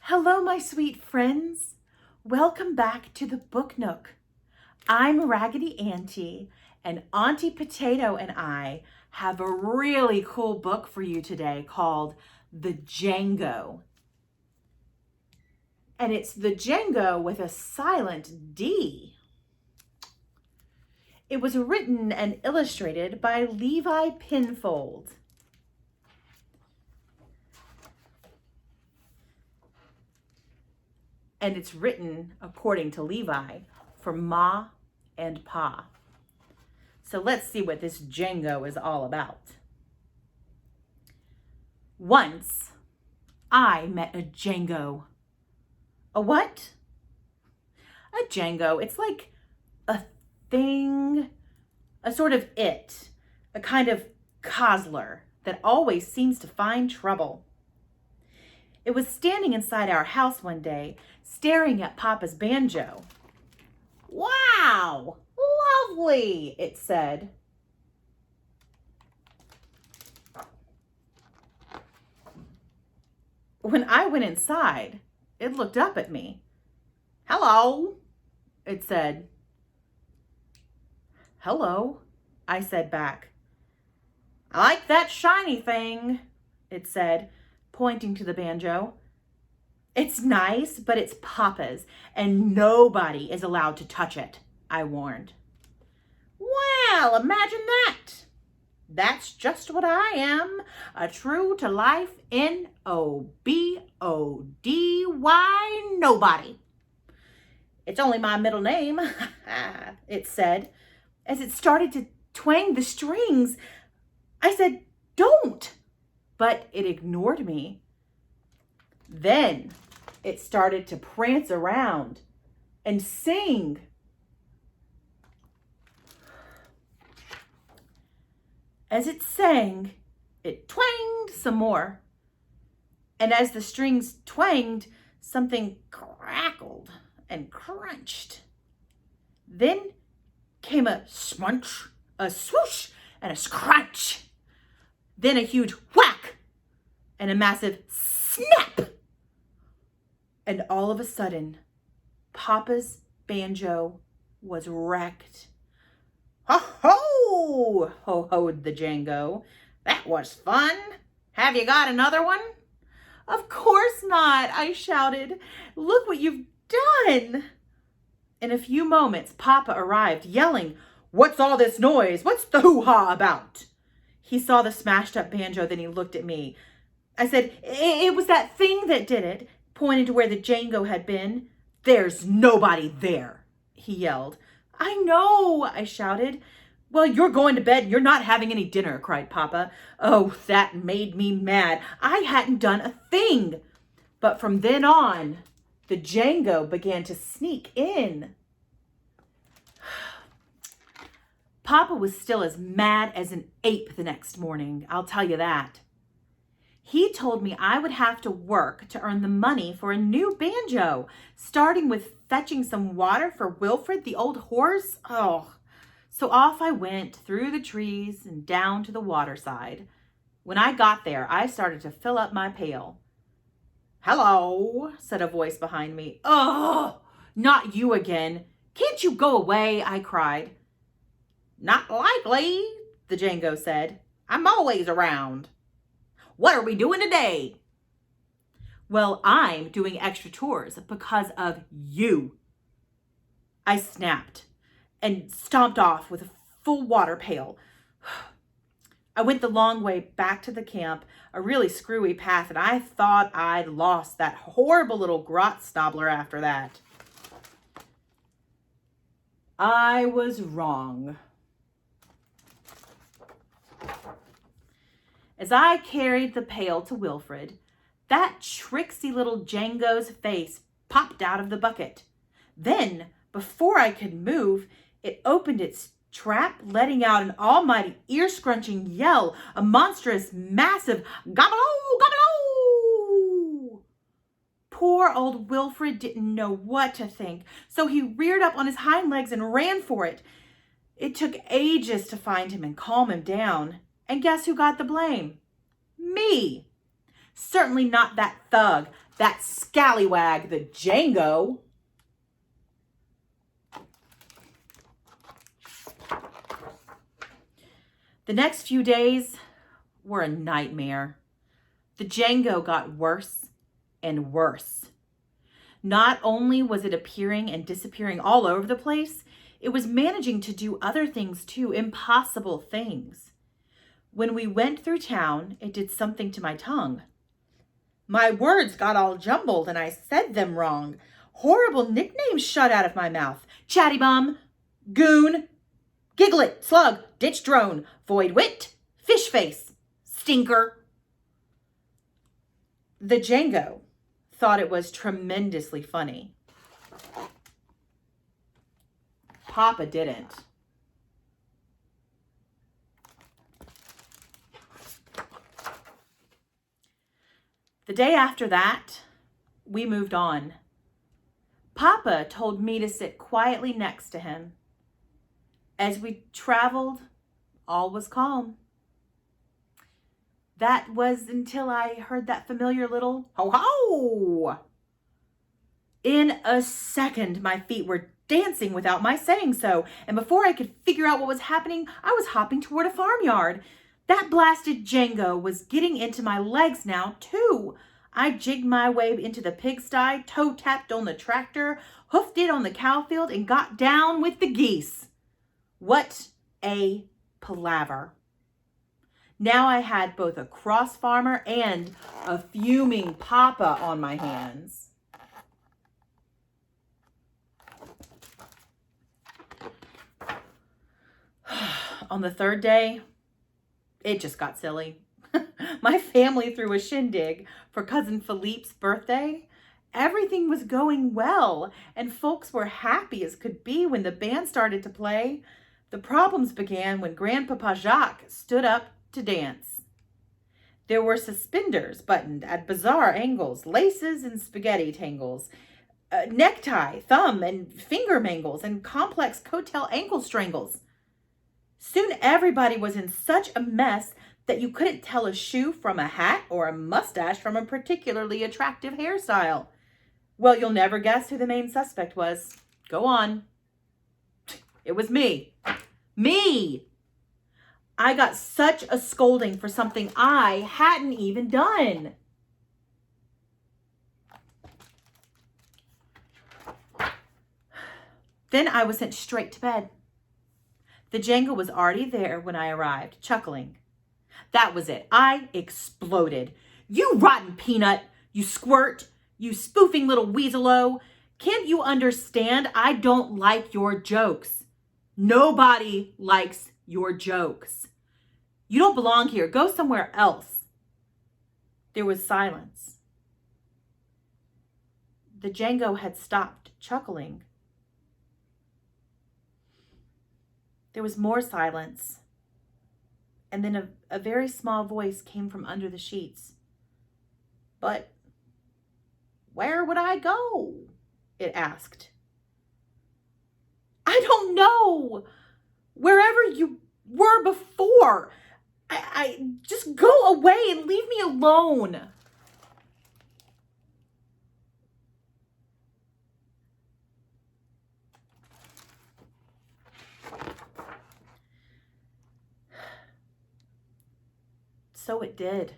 Hello, my sweet friends. Welcome back to the Book Nook. I'm Raggedy Auntie, and Auntie Potato and I have a really cool book for you today called The Django. And it's the Django with a silent D. It was written and illustrated by Levi Pinfold. And it's written, according to Levi, for Ma and Pa. So let's see what this Django is all about. Once, I met a Django. A what? A Django. It's like a thing, a sort of it, a kind of cozzler that always seems to find trouble. It was standing inside our house one day, staring at Papa's banjo. "Wow, lovely," it said. When I went inside, it looked up at me. "Hello," it said. "Hello," I said back. "I like that shiny thing," it said, pointing to the banjo. "It's nice, but it's Papa's, and nobody is allowed to touch it," I warned. "Well, imagine that. That's just what I am, a true-to-life N-O-B-O-D-Y nobody. It's only my middle name," it said. As it started to twang the strings, I said, "Don't," but it ignored me. Then it started to prance around and sing. As it sang, it twanged some more. And as the strings twanged, something crackled and crunched. Then came a smunch, a swoosh, and a scrunch. Then a huge whack and a massive snap. And all of a sudden, Papa's banjo was wrecked. "Ho-ho!" ho-hoed the Django. "That was fun. Have you got another one?" "Of course not," I shouted. "Look what you've done." In a few moments, Papa arrived, yelling, "What's all this noise? What's the hoo-ha about?" He saw the smashed up banjo, then he looked at me. I said, "It was that thing that did it," pointing to where the Django had been. "There's nobody there," he yelled. "I know," I shouted. "Well, you're going to bed and you're not having any dinner," cried Papa. Oh, that made me mad. I hadn't done a thing. But from then on, the Django began to sneak in. Papa was still as mad as an ape the next morning, I'll tell you that. He told me I would have to work to earn the money for a new banjo, starting with fetching some water for Wilfred, the old horse. So off I went through the trees and down to the waterside. When I got there, I started to fill up my pail. "Hello," said a voice behind me. "Oh, not you again. Can't you go away?" I cried. "Not likely," the Django said. "I'm always around. What are we doing today?" "Well, I'm doing extra chores because of you." I snapped and stomped off with a full water pail. I went the long way back to the camp, a really screwy path, and I thought I'd lost that horrible little grot snobbler after that. I was wrong. As I carried the pail to Wilfred, that tricksy little Django's face popped out of the bucket. Then, before I could move, it opened its trap, letting out an almighty ear-scrunching yell, a monstrous, massive gobble-o, gobble-o! Poor old Wilfred didn't know what to think, so he reared up on his hind legs and ran for it. It took ages to find him and calm him down. And guess who got the blame? Me. Certainly not that thug, that scallywag, the Django. The next few days were a nightmare. The Django got worse and worse. Not only was it appearing and disappearing all over the place, it was managing to do other things too, impossible things. When we went through town, it did something to my tongue. My words got all jumbled and I said them wrong. Horrible nicknames shot out of my mouth. Chatty bum, goon, giglet, slug, ditch drone, void wit, fish face, stinker. The Django thought it was tremendously funny. Papa didn't. The day after that, we moved on. Papa told me to sit quietly next to him. As we traveled, all was calm. That was until I heard that familiar little ho-ho. In a second, my feet were dancing without my saying so, and before I could figure out what was happening, I was hopping toward a farmyard. That blasted Django was getting into my legs now, too. I jigged my way into the pigsty, toe-tapped on the tractor, hoofed it on the cow field, and got down with the geese. What a palaver. Now I had both a cross farmer and a fuming papa on my hands. On the third day, it just got silly. My family threw a shindig for Cousin Philippe's birthday. Everything was going well, and folks were happy as could be when the band started to play. The problems began when Grandpapa Jacques stood up to dance. There were suspenders buttoned at bizarre angles, laces and spaghetti tangles, necktie, thumb and finger mangles, and complex coattail ankle strangles. Soon everybody was in such a mess that you couldn't tell a shoe from a hat or a mustache from a particularly attractive hairstyle. Well, you'll never guess who the main suspect was. Go on. It was me. Me! I got such a scolding for something I hadn't even done. Then I was sent straight to bed. The Django was already there when I arrived, chuckling. That was it. I exploded. You rotten peanut, you squirt, you spoofing little weaselo. Can't you understand? I don't like your jokes. Nobody likes your jokes. You don't belong here. Go somewhere else. There was silence. The Django had stopped chuckling. There was more silence. And then a very small voice came from under the sheets. But where would I go? It asked. I don't know. Wherever you were before. I just go away and leave me alone. So it did.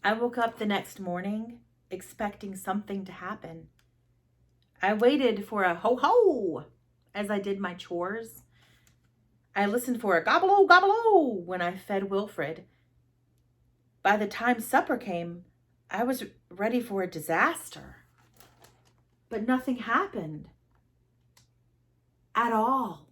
I woke up the next morning expecting something to happen. I waited for a ho-ho as I did my chores. I listened for a gobble-o, gobble-o when I fed Wilfred. By the time supper came, I was ready for a disaster. But nothing happened. At all.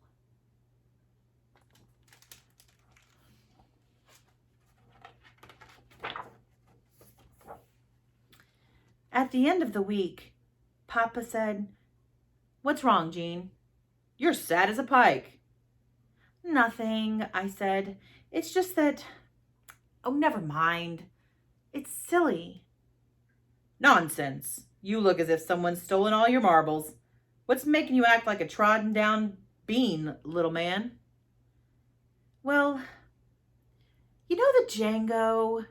At the end of the week, Papa said, "What's wrong, Jean? You're sad as a pike." "Nothing," I said. "It's just that, oh, never mind. It's silly." "Nonsense. You look as if someone's stolen all your marbles. What's making you act like a trodden down bean, little man? Well, you know the Django?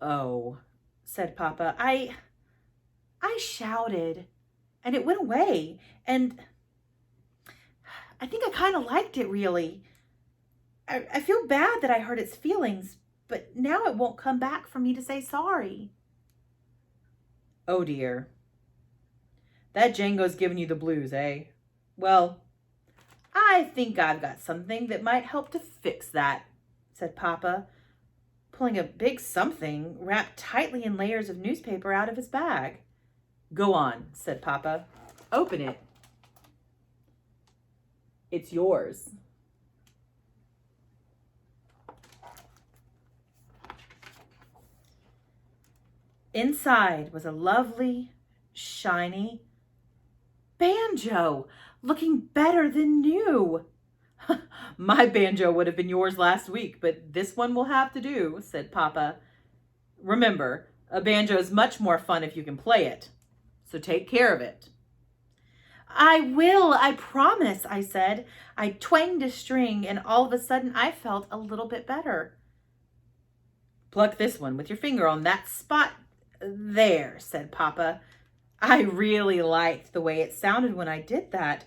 Oh, said Papa. I shouted and it went away. And I think I kind of liked it, really. I feel bad that I hurt its feelings, but now it won't come back for me to say sorry. Oh dear. That Django's giving you the blues, eh? Well, I think I've got something that might help to fix that, said Papa, pulling a big something wrapped tightly in layers of newspaper out of his bag. Go on, said Papa. Open it. It's yours. Inside was a lovely, shiny banjo, looking better than new. My banjo would have been yours last week, but this one will have to do, said Papa. Remember, a banjo is much more fun if you can play it, so take care of it. I will, I promise, I said. I twanged a string, and all of a sudden I felt a little bit better. Pluck this one with your finger on that spot there, said Papa. I really liked the way it sounded when I did that.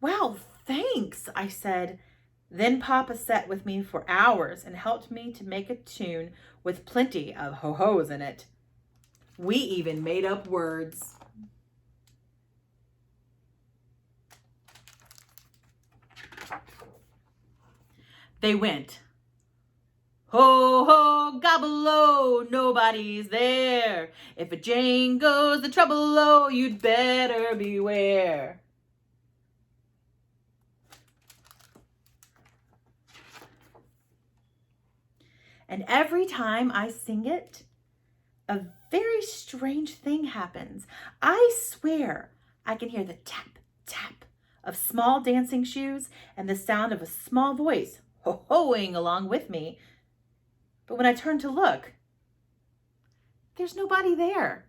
Wow, thanks, I said. Then Papa sat with me for hours and helped me to make a tune with plenty of ho-hos in it. We even made up words. They went, ho, ho, gobble-o, nobody's there. If a Django's the trouble-o, you'd better beware. And every time I sing it, a very strange thing happens. I swear I can hear the tap, tap of small dancing shoes and the sound of a small voice ho-hoing along with me. But when I turn to look, there's nobody there.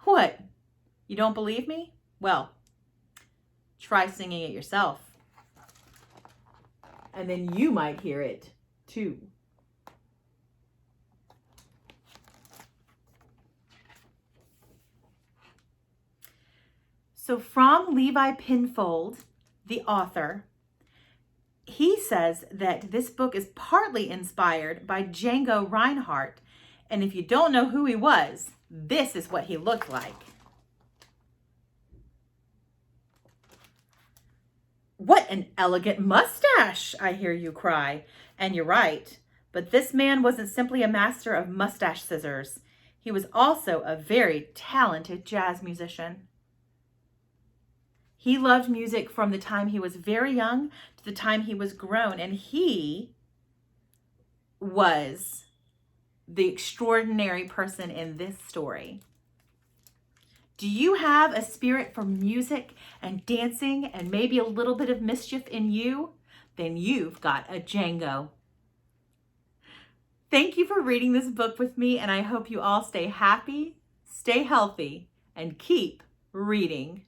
What? You don't believe me? Well, try singing it yourself. And then you might hear it too. So from Levi Pinfold, the author, he says that this book is partly inspired by Django Reinhardt. And if you don't know who he was, this is what he looked like. What an elegant mustache, I hear you cry. And you're right. But this man wasn't simply a master of mustache scissors. He was also a very talented jazz musician. He loved music from the time he was very young to the time he was grown, and he was the extraordinary person in this story. Do you have a spirit for music and dancing and maybe a little bit of mischief in you? Then you've got a Django. Thank you for reading this book with me, and I hope you all stay happy, stay healthy, and keep reading.